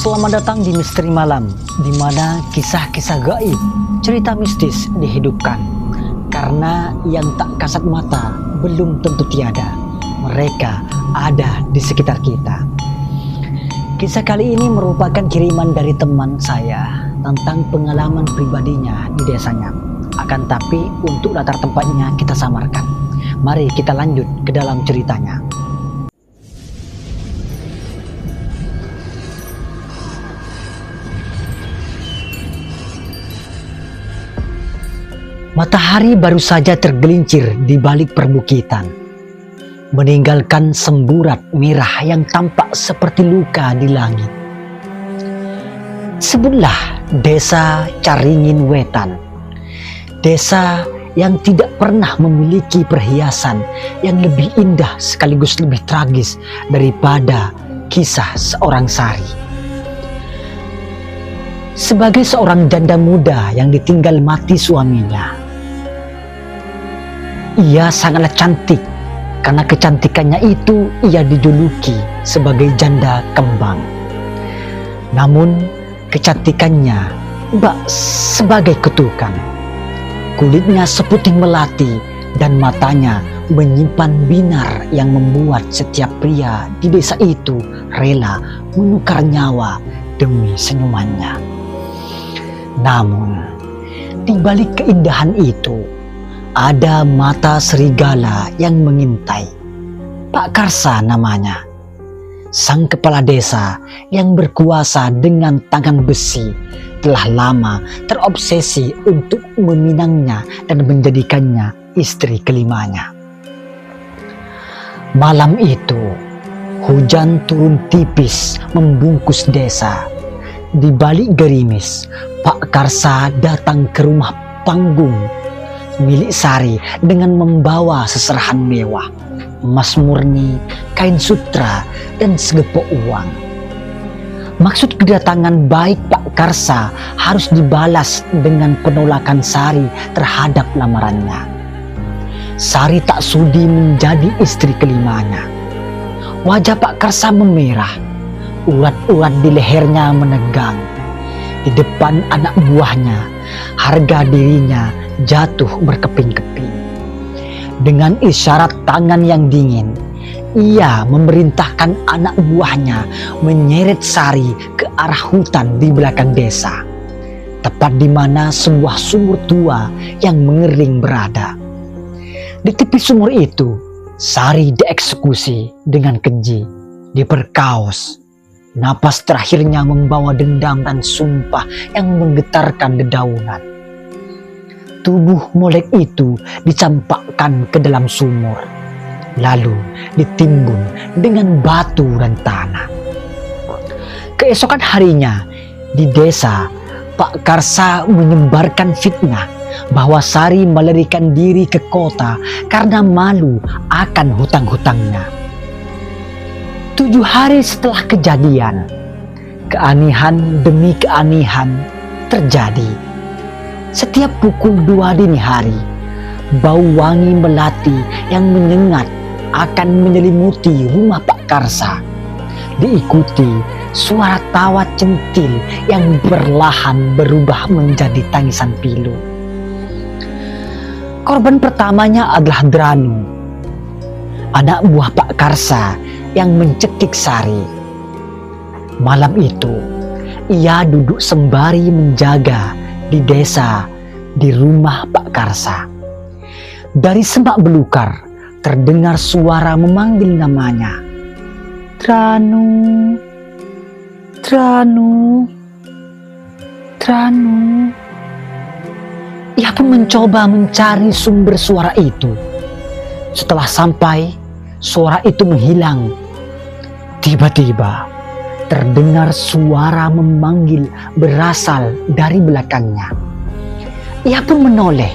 Selamat datang di Misteri Malam, di mana kisah-kisah gaib, cerita mistis dihidupkan. Karena yang tak kasat mata belum tentu tiada, mereka ada di sekitar kita. Kisah kali ini merupakan kiriman dari teman saya tentang pengalaman pribadinya di desanya. Akan tapi untuk latar tempatnya kita samarkan. Mari kita lanjut ke dalam ceritanya. Matahari baru saja tergelincir di balik perbukitan, meninggalkan semburat merah yang tampak seperti luka di langit. Sebutlah desa Caringin Wetan, desa yang tidak pernah memiliki perhiasan yang lebih indah sekaligus lebih tragis daripada kisah seorang Sari. Sebagai seorang janda muda yang ditinggal mati suaminya, ia sangatlah cantik. Karena kecantikannya itu ia dijuluki sebagai janda kembang. Namun kecantikannya bak sebagai kutukan. Kulitnya seputih melati dan matanya menyimpan binar yang membuat setiap pria di desa itu rela menukar nyawa demi senyumannya. Namun di balik keindahan itu ada mata serigala yang mengintai. Pak Karsa namanya, sang kepala desa yang berkuasa dengan tangan besi, telah lama terobsesi untuk meminangnya dan menjadikannya istri kelimanya. Malam itu hujan turun tipis membungkus desa. Di balik gerimis, Pak Karsa datang ke rumah panggung milik Sari dengan membawa seserahan mewah, emas murni, kain sutra, dan segepok uang. Maksud kedatangan baik Pak Karsa harus dibalas dengan penolakan Sari terhadap lamarannya. Sari tak sudi menjadi istri kelimanya. Wajah Pak Karsa memerah, urat-urat di lehernya menegang. Di depan anak buahnya, harga dirinya jatuh berkeping-keping. Dengan isyarat tangan yang dingin, ia memerintahkan anak buahnya menyeret Sari ke arah hutan di belakang desa, tepat di mana sebuah sumur tua yang mengering berada. Di tepi sumur itu, Sari dieksekusi dengan keji, diperkaos. Napas terakhirnya membawa dendam dan sumpah yang menggetarkan dedaunan. Tubuh molek itu dicampakkan ke dalam sumur, lalu ditimbun dengan batu dan tanah. Keesokan harinya, di desa, Pak Karsa menyebarkan fitnah bahwa Sari melarikan diri ke kota karena malu akan hutang-hutangnya. 7 hari setelah kejadian, keanehan demi keanehan terjadi. Setiap pukul 2 dini hari, bau wangi melati yang menyengat akan menyelimuti rumah Pak Karsa. Diikuti suara tawa centil yang perlahan berubah menjadi tangisan pilu. Korban pertamanya adalah Dranu, anak buah Pak Karsa yang mencekik Sari. Malam itu, ia duduk sembari menjaga di desa di rumah Pak Karsa. Dari semak belukar terdengar suara memanggil namanya. Dranu, Dranu, Dranu. Ia pun mencoba mencari sumber suara itu. Setelah sampai, suara itu menghilang. Tiba-tiba terdengar suara memanggil berasal dari belakangnya. Ia pun menoleh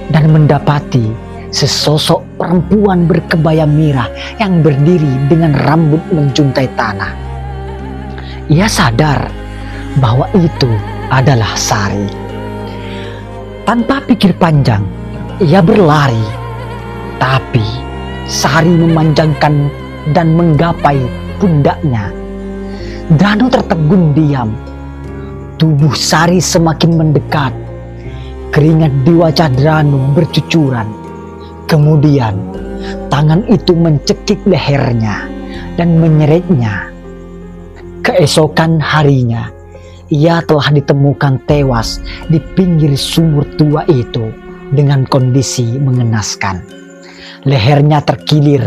dan mendapati sesosok perempuan berkebaya merah yang berdiri dengan rambut menjuntai tanah. Ia sadar bahwa itu adalah Sari. Tanpa pikir panjang, ia berlari. Tapi Sari memanjangkan dan menggapai pundaknya. Drano tertegun diam. Tubuh Sari semakin mendekat. Keringat di wajah Drano bercucuran. Kemudian tangan itu mencekik lehernya dan menyeretnya. Keesokan harinya, ia telah ditemukan tewas di pinggir sumur tua itu dengan kondisi mengenaskan. Lehernya terkilir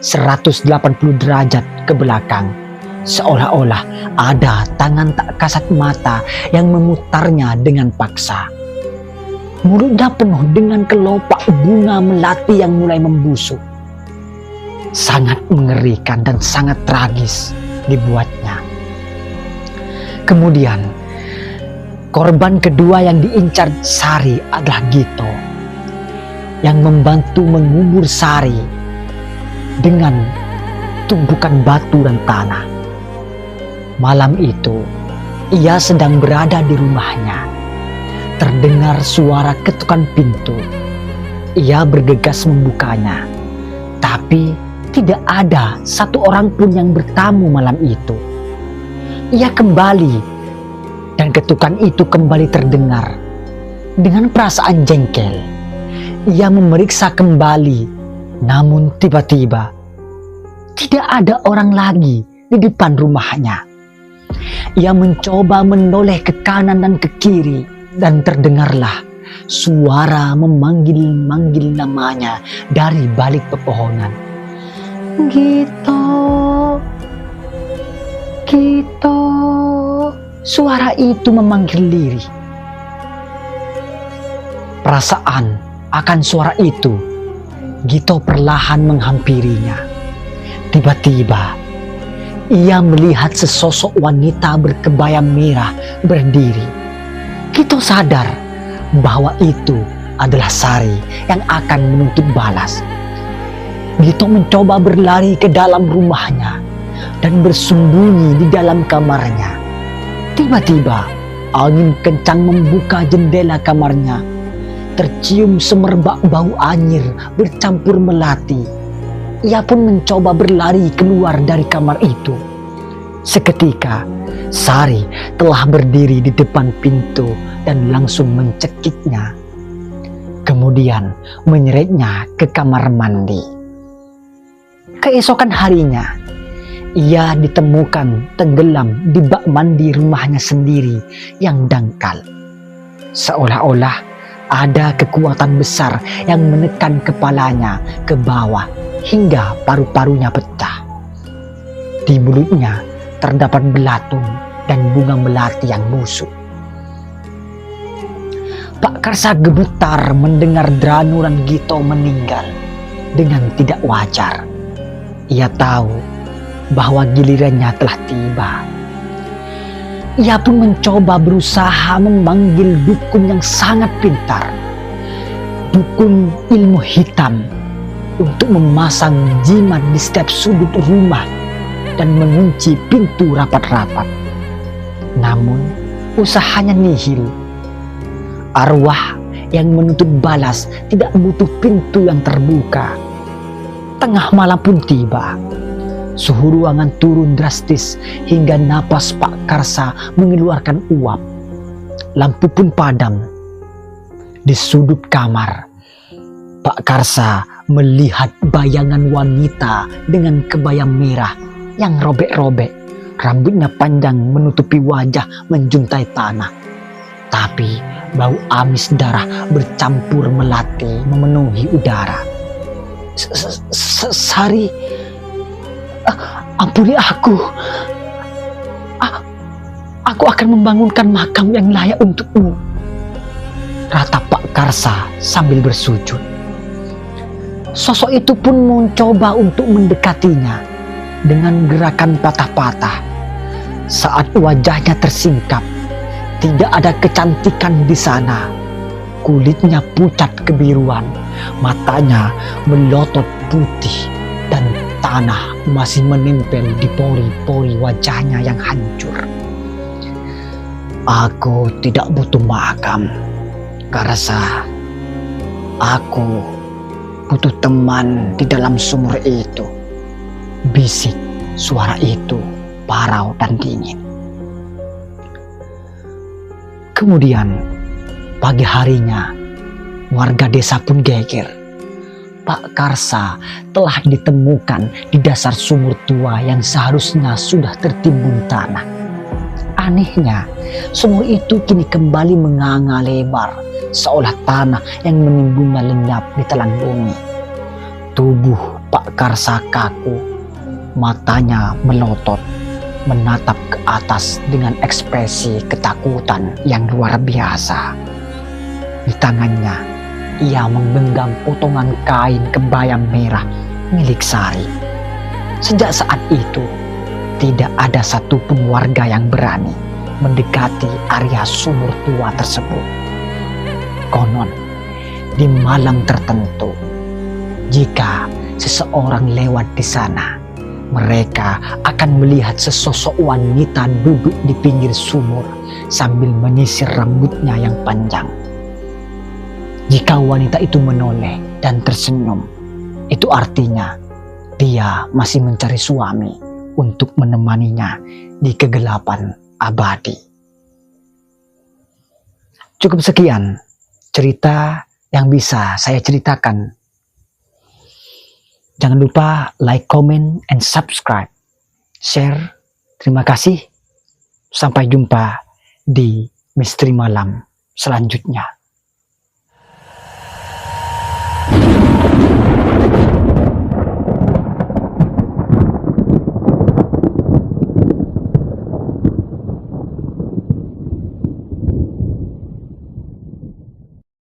180 derajat ke belakang, seolah-olah ada tangan tak kasat mata yang memutarnya dengan paksa. Mulutnya penuh dengan kelopak bunga melati yang mulai membusuk. Sangat mengerikan dan sangat tragis dibuatnya. Kemudian, korban kedua yang diincar Sari adalah Gito, yang membantu mengubur Sari dengan tumpukan batu dan tanah. Malam itu, ia sedang berada di rumahnya. Terdengar suara ketukan pintu. Ia bergegas membukanya, tapi tidak ada satu orang pun yang bertamu malam itu. Ia kembali, dan ketukan itu kembali terdengar. Dengan perasaan jengkel, ia memeriksa kembali, namun tiba-tiba tidak ada orang lagi di depan rumahnya. Ia mencoba menoleh ke kanan dan ke kiri, dan terdengarlah suara memanggil-manggil namanya dari balik pepohonan. Gito, Gito. Suara itu memanggil lirih. Perasaan akan suara itu, Gito perlahan menghampirinya. Tiba-tiba, ia melihat sesosok wanita berkebaya merah berdiri. Gito sadar bahwa itu adalah Sari yang akan menuntut balas. Gito mencoba berlari ke dalam rumahnya dan bersembunyi di dalam kamarnya. Tiba-tiba, angin kencang membuka jendela kamarnya. Tercium semerbak bau anyir bercampur melati. Ia pun mencoba berlari keluar dari kamar itu. Seketika, Sari telah berdiri di depan pintu dan langsung mencekiknya. Kemudian menyeretnya ke kamar mandi. Keesokan harinya, ia ditemukan tenggelam di bak mandi rumahnya sendiri yang dangkal. Seolah-olah ada kekuatan besar yang menekan kepalanya ke bawah hingga paru-parunya pecah. Di mulutnya terdapat belatung dan bunga melati yang busuk. Pak Karsa gemetar mendengar Drano dan Gito meninggal dengan tidak wajar. Ia tahu bahwa gilirannya telah tiba. Ia pun mencoba berusaha memanggil dukun yang sangat pintar, dukun ilmu hitam, untuk memasang jimat di setiap sudut rumah dan mengunci pintu rapat-rapat. Namun usahanya nihil. Arwah yang menuntut balas tidak butuh pintu yang terbuka. Tengah malam pun tiba. Suhu ruangan turun drastis hingga napas Pak Karsa mengeluarkan uap. Lampu pun padam. Di sudut kamar, Pak Karsa melihat bayangan wanita dengan kebaya merah yang robek-robek. Rambutnya panjang menutupi wajah menjuntai tanah. Tapi bau amis darah bercampur melati memenuhi udara. Sari, ampuni aku. Aku akan membangunkan makam yang layak untukmu, rata Pak Karsa sambil bersujud. Sosok itu pun mencoba untuk mendekatinya dengan gerakan patah-patah. Saat wajahnya tersingkap, tidak ada kecantikan di sana. Kulitnya pucat kebiruan, matanya melotot putih, dan tanah masih menempel di pori-pori wajahnya yang hancur. Aku tidak butuh makam, Karsa. Aku butuh teman di dalam sumur itu. Bisik suara itu parau dan dingin. Kemudian pagi harinya warga desa pun geger. Pak Karsa telah ditemukan di dasar sumur tua yang seharusnya sudah tertimbun tanah. Anehnya, sumur itu kini kembali menganga lebar, seolah tanah yang menimbunnya lenyap di telan bumi. Tubuh Pak Karsa kaku, matanya melotot, menatap ke atas dengan ekspresi ketakutan yang luar biasa. Di tangannya, ia menggenggam potongan kain kebaya merah milik Sari. Sejak saat itu, tidak ada satupun warga yang berani mendekati area sumur tua tersebut. Konon, di malam tertentu, jika seseorang lewat di sana, mereka akan melihat sesosok wanita duduk di pinggir sumur sambil menyisir rambutnya yang panjang. Jika wanita itu menoleh dan tersenyum, itu artinya dia masih mencari suami untuk menemaninya di kegelapan abadi. Cukup sekian cerita yang bisa saya ceritakan. Jangan lupa like, comment, and subscribe. Share. Terima kasih. Sampai jumpa di Misteri Malam selanjutnya.